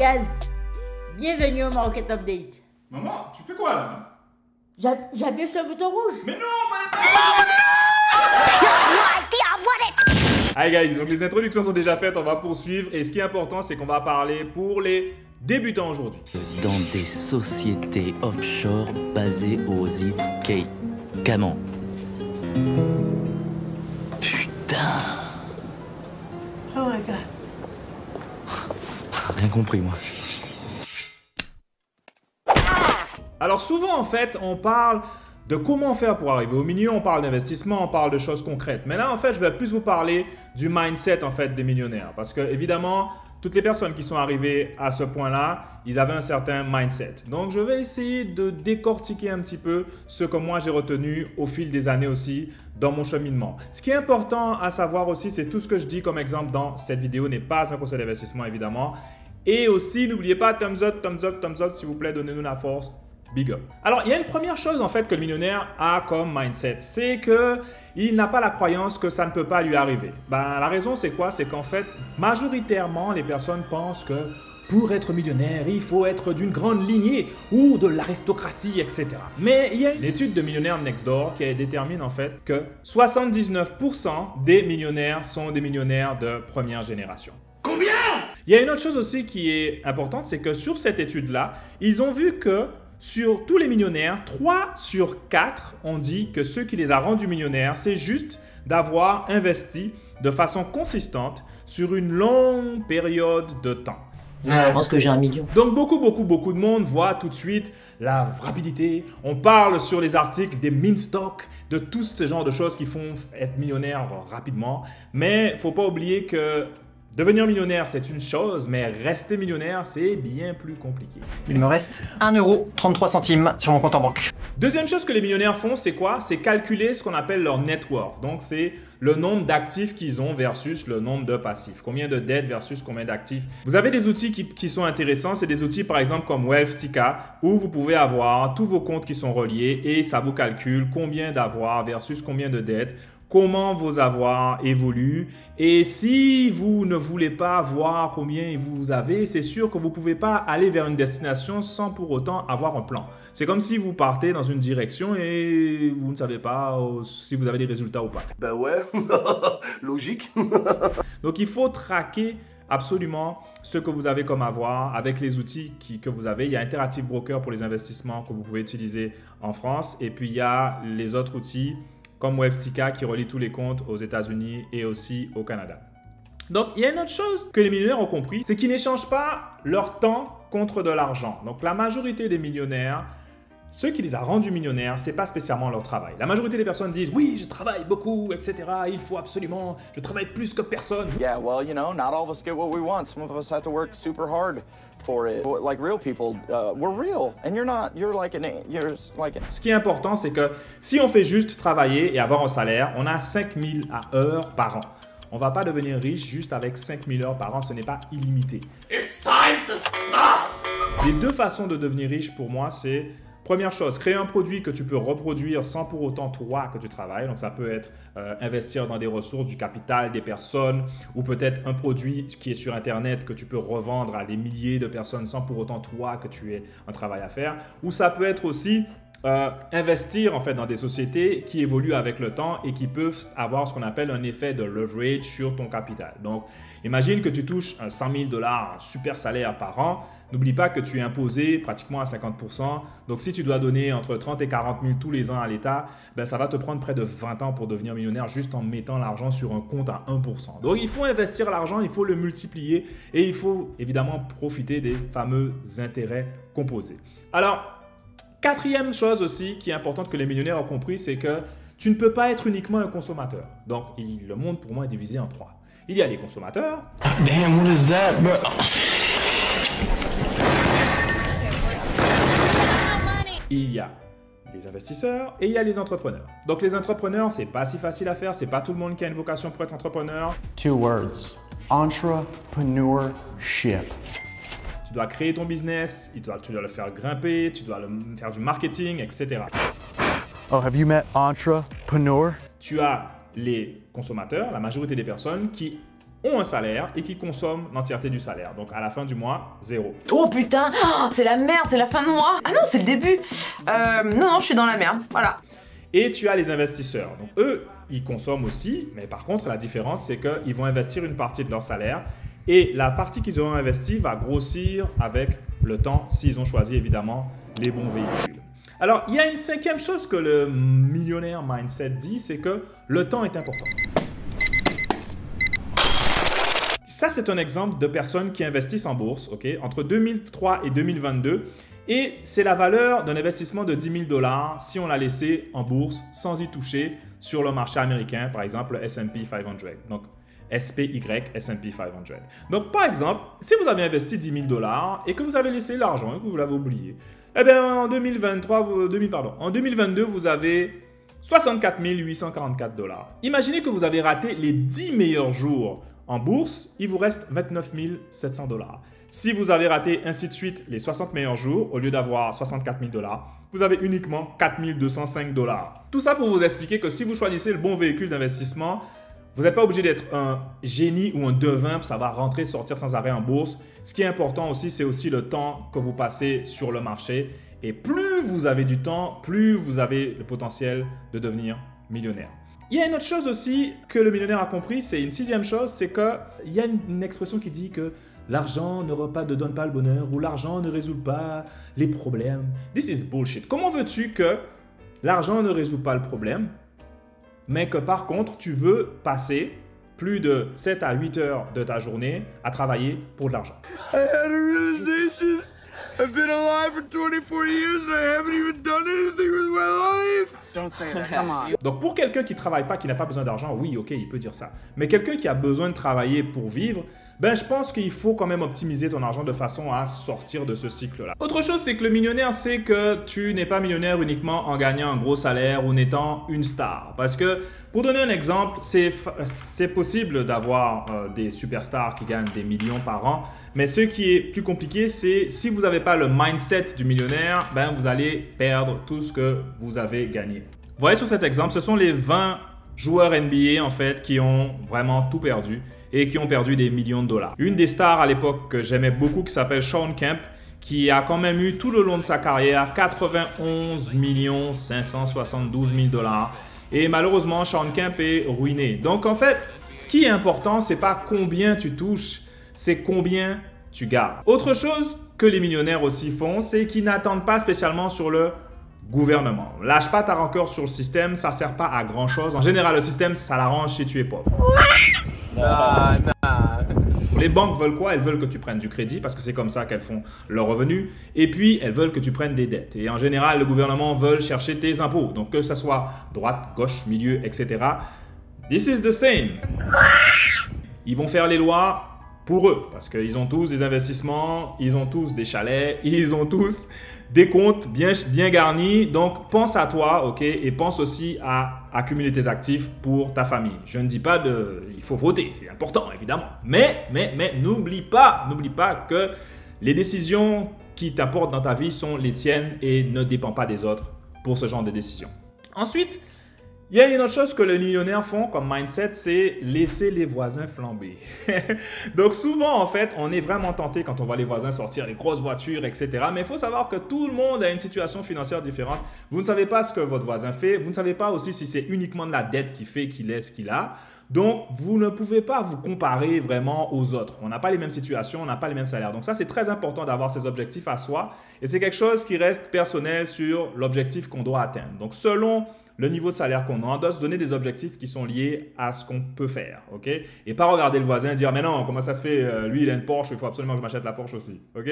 Gaz, bienvenue au Market Update. Maman, tu fais quoi là? J'appuie sur le bouton rouge. Mais non, fallait pas. Hi guys, donc les introductions sont déjà faites, on va poursuivre et ce qui est important c'est qu'on va parler pour les débutants aujourd'hui. Dans des sociétés offshore basées aux îles Cay. Caman. Putain. Oh my god. Rien compris moi. Alors souvent en fait on parle de comment faire pour arriver au milieu, on parle d'investissement, on parle de choses concrètes. Mais là en fait je vais plus vous parler du mindset en fait des millionnaires. Parce que évidemment toutes les personnes qui sont arrivées à ce point-là, ils avaient un certain mindset. Donc je vais essayer de décortiquer un petit peu ce que moi j'ai retenu au fil des années aussi dans mon cheminement. Ce qui est important à savoir aussi, c'est tout ce que je dis comme exemple dans cette vidéo n'est pas un conseil d'investissement évidemment. Et aussi n'oubliez pas thumbs up, thumbs up, thumbs up s'il vous plaît, donnez-nous la force. Big up. Alors, il y a une première chose en fait que le millionnaire a comme mindset, c'est qu'il n'a pas la croyance que ça ne peut pas lui arriver. La raison c'est quoi? C'est qu'en fait, majoritairement, les personnes pensent que pour être millionnaire, il faut être d'une grande lignée ou de l'aristocratie, etc. Mais il y a une étude de Millionaire Next Door qui détermine en fait que 79% des millionnaires sont des millionnaires de première génération. Combien? Il y a une autre chose aussi qui est importante, c'est que sur cette étude-là, ils ont vu que sur tous les millionnaires, 3 sur 4 ont dit que ce qui les a rendus millionnaires, c'est juste d'avoir investi de façon consistante sur une longue période de temps. Je pense que j'ai 1 million. Donc beaucoup de monde voit tout de suite la rapidité. On parle sur les articles des meme stocks, de tout ce genre de choses qui font être millionnaire rapidement. Mais il ne faut pas oublier que devenir millionnaire, c'est une chose, mais rester millionnaire, c'est bien plus compliqué. Il me reste 1,33 € sur mon compte en banque. Deuxième chose que les millionnaires font, c'est quoi? C'est calculer ce qu'on appelle leur net worth. Donc, c'est le nombre d'actifs qu'ils ont versus le nombre de passifs. Combien de dettes versus combien d'actifs. Vous avez des outils qui sont intéressants. C'est des outils, par exemple, comme Wealthtica, où vous pouvez avoir tous vos comptes qui sont reliés et ça vous calcule combien d'avoirs versus combien de dettes, comment vos avoirs évoluent. Et si vous ne voulez pas voir combien vous avez, c'est sûr que vous ne pouvez pas aller vers une destination sans pour autant avoir un plan. C'est comme si vous partez dans une direction et vous ne savez pas si vous avez des résultats ou pas. Ben ouais, logique. Donc il faut traquer absolument ce que vous avez comme avoir avec les outils que vous avez. Il y a Interactive Broker pour les investissements que vous pouvez utiliser en France. Et puis il y a les autres outils comme Wealthtica qui relie tous les comptes aux États-Unis et aussi au Canada. Donc, il y a une autre chose que les millionnaires ont compris, c'est qu'ils n'échangent pas leur temps contre de l'argent. Donc, la majorité des millionnaires, ce qui les a rendus millionnaires, ce n'est pas spécialement leur travail. La majorité des personnes disent « Oui, je travaille beaucoup, etc. Il faut absolument, je travaille plus que personne. » Yeah, well, you know, not all of us get what we want. Some of us have to work super hard for it. Like real people, we're real, and you're not. You're like Ce qui est important, c'est que si on fait juste travailler et avoir un salaire, on a 5000 heures par an. On ne va pas devenir riche juste avec 5000 heures par an, ce n'est pas illimité. It's time to stop. Les deux façons de devenir riche pour moi, c'est première chose, créer un produit que tu peux reproduire sans pour autant toi que tu travailles. Donc ça peut être investir dans des ressources, du capital, des personnes ou peut-être un produit qui est sur Internet que tu peux revendre à des milliers de personnes sans pour autant toi que tu aies un travail à faire. Ou ça peut être aussi investir en fait dans des sociétés qui évoluent avec le temps et qui peuvent avoir ce qu'on appelle un effet de leverage sur ton capital. Donc, imagine que tu touches un 100 000 $, un super salaire par an. N'oublie pas que tu es imposé pratiquement à 50%. Donc, si tu dois donner entre 30 et 40 000 tous les ans à l'État, ben, ça va te prendre près de 20 ans pour devenir millionnaire juste en mettant l'argent sur un compte à 1%. Donc, il faut investir l'argent, il faut le multiplier et il faut évidemment profiter des fameux intérêts composés. Alors, quatrième chose aussi qui est importante que les millionnaires ont compris, c'est que tu ne peux pas être uniquement un consommateur. Donc, le monde pour moi est divisé en 3. Il y a les consommateurs. Damn, what is that, bro? Il y a les investisseurs et il y a les entrepreneurs. Donc, les entrepreneurs, c'est pas si facile à faire. C'est pas tout le monde qui a une vocation pour être entrepreneur. 2 words. Entrepreneurship. Tu dois créer ton business, tu dois le faire grimper, tu dois faire du marketing, etc. Oh, have you met entrepreneur? Tu as les consommateurs, la majorité des personnes qui ont un salaire et qui consomment l'entièreté du salaire. Donc à la fin du mois, 0. Oh putain, oh, c'est la merde, c'est la fin de mois. Ah non, c'est le début. Non, je suis dans la merde, voilà. Et tu as les investisseurs. Donc eux, ils consomment aussi, mais par contre, la différence, c'est qu'ils vont investir une partie de leur salaire et la partie qu'ils auront investie va grossir avec le temps s'ils ont choisi évidemment les bons véhicules. Alors, il y a une cinquième chose que le millionnaire mindset dit, c'est que le temps est important. Ça, c'est un exemple de personnes qui investissent en bourse, ok, entre 2003 et 2022. Et c'est la valeur d'un investissement de 10 000 $ si on l'a laissé en bourse sans y toucher sur le marché américain, par exemple le S&P 500. Donc, SPY, S&P 500. Donc, par exemple, si vous avez investi 10 000 $ et que vous avez laissé l'argent et que vous l'avez oublié, eh bien, en 2022, vous avez 64 844 $. Imaginez que vous avez raté les 10 meilleurs jours en bourse, il vous reste 29 700 $. Si vous avez raté ainsi de suite les 60 meilleurs jours, au lieu d'avoir 64 000 $, vous avez uniquement 4 205 $. Tout ça pour vous expliquer que si vous choisissez le bon véhicule d'investissement, vous n'êtes pas obligé d'être un génie ou un devin pour savoir rentrer, sortir sans arrêt en bourse. Ce qui est important aussi, c'est aussi le temps que vous passez sur le marché. Et plus vous avez du temps, plus vous avez le potentiel de devenir millionnaire. Il y a une autre chose aussi que le millionnaire a compris, c'est une sixième chose, c'est qu'il y a une expression qui dit que l'argent ne donne pas le bonheur ou l'argent ne résout pas les problèmes. This is bullshit. Comment veux-tu que l'argent ne résout pas le problème, mais que par contre, tu veux passer plus de 7 à 8 heures de ta journée à travailler pour de l'argent? I had a realization. I've been alive for 24 years and I haven't even done anything with my life. Don't say that, come on. Donc pour quelqu'un qui ne travaille pas, qui n'a pas besoin d'argent, oui, ok, il peut dire ça. Mais quelqu'un qui a besoin de travailler pour vivre, ben je pense qu'il faut quand même optimiser ton argent de façon à sortir de ce cycle-là. Autre chose, c'est que le millionnaire sait que tu n'es pas millionnaire uniquement en gagnant un gros salaire ou en étant une star. Parce que, pour donner un exemple, c'est possible d'avoir des superstars qui gagnent des millions par an. Mais ce qui est plus compliqué, c'est si vous n'avez pas le mindset du millionnaire, ben vous allez perdre tout ce que vous avez gagné. Vous voyez sur cet exemple, ce sont les 20 joueurs NBA en fait qui ont vraiment tout perdu et qui ont perdu des millions de $. Une des stars à l'époque que j'aimais beaucoup qui s'appelle Shawn Kemp, qui a quand même eu tout le long de sa carrière 91 572 000 $. Et malheureusement, Shawn Kemp est ruiné. Donc en fait, ce qui est important, c'est pas combien tu touches, c'est combien tu gardes. Autre chose que les millionnaires aussi font, c'est qu'ils n'attendent pas spécialement sur le gouvernement. Lâche pas ta rancœur sur le système, ça sert pas à grand chose. En général, le système, ça l'arrange si tu es pauvre. Les banques veulent quoi? Elles veulent que tu prennes du crédit parce que c'est comme ça qu'elles font leurs revenus. Et puis, elles veulent que tu prennes des dettes. Et en général, le gouvernement veut chercher tes impôts. Donc, que ce soit droite, gauche, milieu, etc. This is the same. Ils vont faire les lois pour eux parce qu'ils ont tous des investissements, ils ont tous des chalets, ils ont tous des comptes bien garnis. Donc, pense à toi, ok? Et pense aussi à accumuler tes actifs pour ta famille. Je ne dis pas il faut voter, c'est important, évidemment. Mais n'oublie pas que les décisions qui t'apportent dans ta vie sont les tiennes et ne dépendent pas des autres pour ce genre de décisions. Ensuite, il y a une autre chose que les millionnaires font comme mindset, c'est laisser les voisins flamber. Donc souvent, en fait, on est vraiment tenté quand on voit les voisins sortir les grosses voitures, etc. Mais il faut savoir que tout le monde a une situation financière différente. Vous ne savez pas ce que votre voisin fait. Vous ne savez pas aussi si c'est uniquement de la dette qui fait qu'il est ce qu'il a. Donc, vous ne pouvez pas vous comparer vraiment aux autres. On n'a pas les mêmes situations, on n'a pas les mêmes salaires. Donc ça, c'est très important d'avoir ces objectifs à soi. Et c'est quelque chose qui reste personnel sur l'objectif qu'on doit atteindre. Donc, selon le niveau de salaire qu'on a, on doit se donner des objectifs qui sont liés à ce qu'on peut faire, ok? Et pas regarder le voisin et dire « Mais non, comment ça se fait? Lui, il a une Porsche, il faut absolument que je m'achète la Porsche aussi, ok? »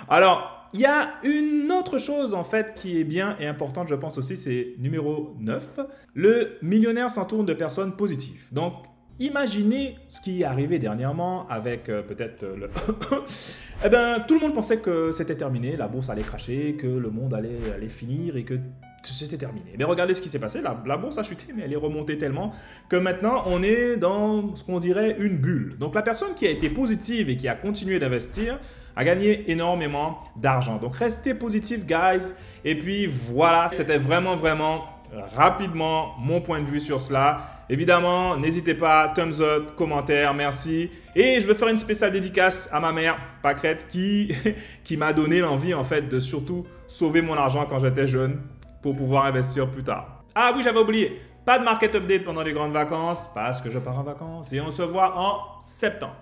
Alors, il y a une autre chose, en fait, qui est bien et importante, je pense aussi, c'est numéro 9. Le millionnaire s'entoure de personnes positives. Donc, imaginez ce qui est arrivé dernièrement avec peut-être le... Eh bien, tout le monde pensait que c'était terminé, la bourse allait cracher, que le monde allait finir et que c'était terminé. Mais regardez ce qui s'est passé, la bourse a chuté, mais elle est remontée tellement que maintenant, on est dans ce qu'on dirait une bulle. Donc, la personne qui a été positive et qui a continué d'investir a gagné énormément d'argent. Donc, restez positif, guys. Et puis, voilà, c'était vraiment rapidement mon point de vue sur cela. Évidemment, n'hésitez pas, thumbs up, commentaire, merci. Et je veux faire une spéciale dédicace à ma mère, Pâquerette, qui m'a donné l'envie en fait de surtout sauver mon argent quand j'étais jeune pour pouvoir investir plus tard. Ah oui, j'avais oublié, pas de market update pendant les grandes vacances parce que je pars en vacances et on se voit en septembre.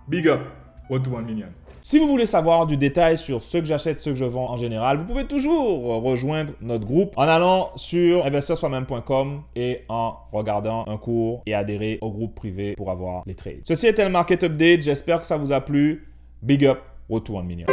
Big up, road to 1 million. Si vous voulez savoir du détail sur ce que j'achète, ce que je vends en général, vous pouvez toujours rejoindre notre groupe en allant sur investirsoimeme.com et en regardant un cours et adhérer au groupe privé pour avoir les trades. Ceci était le Market Update. J'espère que ça vous a plu. Big up, road to 1 million.